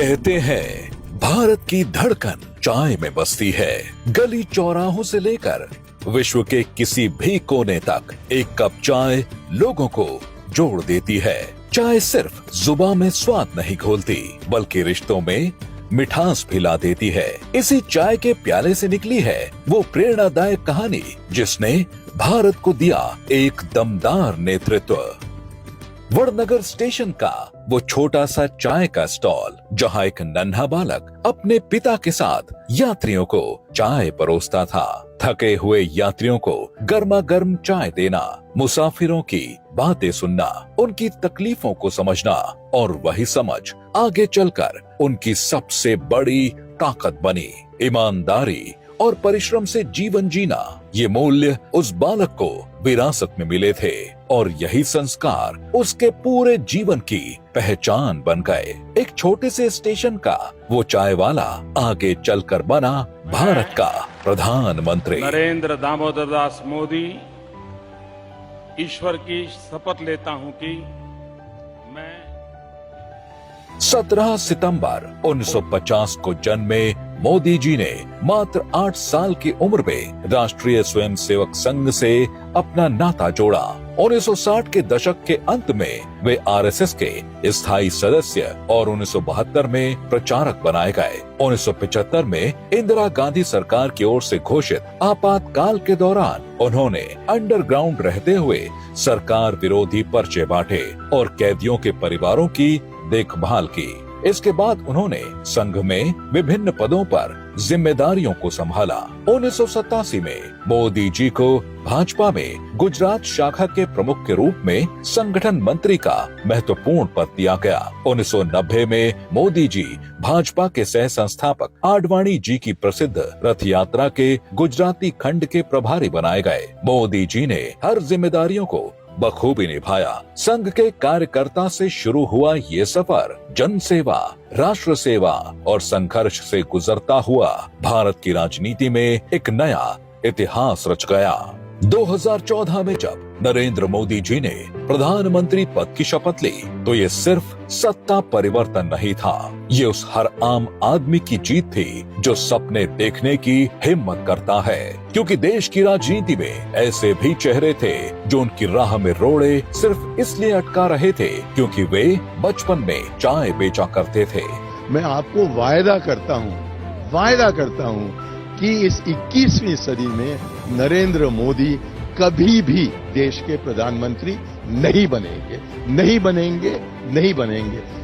कहते हैं भारत की धड़कन चाय में बसती है। गली चौराहों से लेकर विश्व के किसी भी कोने तक एक कप चाय लोगों को जोड़ देती है। चाय सिर्फ जुबान में स्वाद नहीं घोलती, बल्कि रिश्तों में मिठास भी ला देती है। इसी चाय के प्याले से निकली है वो प्रेरणादायक कहानी जिसने भारत को दिया एक दमदार नेतृत्व। वडनगर स्टेशन का वो छोटा सा चाय का स्टॉल, जहां एक नन्हा बालक अपने पिता के साथ यात्रियों को चाय परोसता था। थके हुए यात्रियों को गर्मा गर्म चाय देना, मुसाफिरों की बातें सुनना, उनकी तकलीफों को समझना और वही समझ आगे चलकर उनकी सबसे बड़ी ताकत बनी। ईमानदारी और परिश्रम से जीवन जीना, ये मूल्य उस बालक को विरासत में मिले थे और यही संस्कार उसके पूरे जीवन की पहचान बन गए। एक छोटे से स्टेशन का वो चाय वाला आगे चलकर बना भारत का प्रधानमंत्री। नरेंद्र दामोदर दास मोदी, ईश्वर की शपथ लेता हूं कि मैं 17 सितंबर 1950 को जन्मे मोदी जी ने मात्र 8 साल की उम्र में राष्ट्रीय स्वयंसेवक संघ से अपना नाता जोड़ा। 1960 के दशक के अंत में वे आरएसएस के स्थायी सदस्य और 1972 में प्रचारक बनाए गए। 1975 में इंदिरा गांधी सरकार की ओर से घोषित आपातकाल के दौरान उन्होंने अंडरग्राउंड रहते हुए सरकार विरोधी पर्चे बांटे और कैदियों के परिवारों की देखभाल की। इसके बाद उन्होंने संघ में विभिन्न पदों पर जिम्मेदारियों को संभाला। 1987 में मोदी जी को भाजपा में गुजरात शाखा के प्रमुख के रूप में संगठन मंत्री का महत्वपूर्ण पद दिया गया। 1990 में मोदी जी भाजपा के सह संस्थापक आडवाणी जी की प्रसिद्ध रथ यात्रा के गुजराती खंड के प्रभारी बनाए गए। मोदी जी ने हर जिम्मेदारियों को बखूबी निभाया। संघ के कार्यकर्ता से शुरू हुआ ये सफर जन सेवा, राष्ट्र सेवा और संघर्ष से गुजरता हुआ भारत की राजनीति में एक नया इतिहास रच गया। 2014 में जब नरेंद्र मोदी जी ने प्रधानमंत्री पद की शपथ ली तो ये सिर्फ सत्ता परिवर्तन नहीं था, ये उस हर आम आदमी की जीत थी जो सपने देखने की हिम्मत करता है। क्योंकि देश की राजनीति में ऐसे भी चेहरे थे जो उनकी राह में रोड़े सिर्फ इसलिए अटका रहे थे क्योंकि वे बचपन में चाय बेचा करते थे। मैं आपको वायदा करता हूँ कि इस 21वीं सदी में नरेंद्र मोदी कभी भी देश के प्रधानमंत्री नहीं बनेंगे।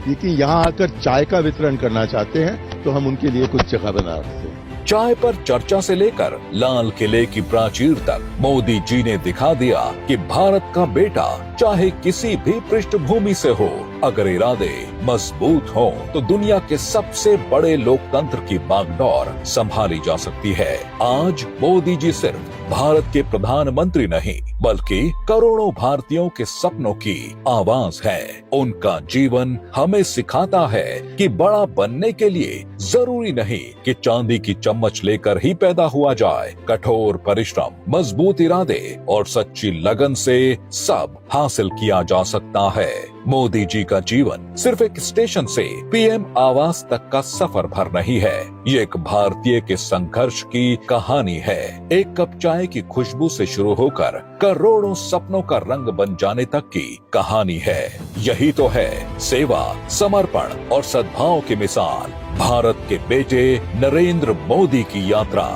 लेकिन यहाँ आकर चाय का वितरण करना चाहते हैं तो हम उनके लिए कुछ जगह बना रखते हैं। चाय पर चर्चा से लेकर लाल किले की प्राचीर तक मोदी जी ने दिखा दिया कि भारत का बेटा चाहे किसी भी पृष्ठभूमि से हो, अगर इरादे मजबूत हो तो दुनिया के सबसे बड़े लोकतंत्र की बागडोर संभाली जा सकती है। आज मोदी जी सिर्फ भारत के प्रधानमंत्री नहीं बल्कि करोड़ों भारतीयों के सपनों की आवाज है। उनका जीवन हमें सिखाता है कि बड़ा बनने के लिए जरूरी नहीं कि चांदी की चम्मच लेकर ही पैदा हुआ जाए। कठोर परिश्रम, मजबूत इरादे और सच्ची लगन से सब हासिल किया जा सकता है। मोदी जी का जीवन सिर्फ एक स्टेशन से पीएम आवास तक का सफर भर नहीं है, ये एक भारतीय के संघर्ष की कहानी है। एक कप चाय की खुशबू से शुरू होकर करोड़ों सपनों का रंग बन जाने तक की कहानी है। यही तो है सेवा, समर्पण और सद्भाव की मिसाल, भारत के बेटे नरेंद्र मोदी की यात्रा।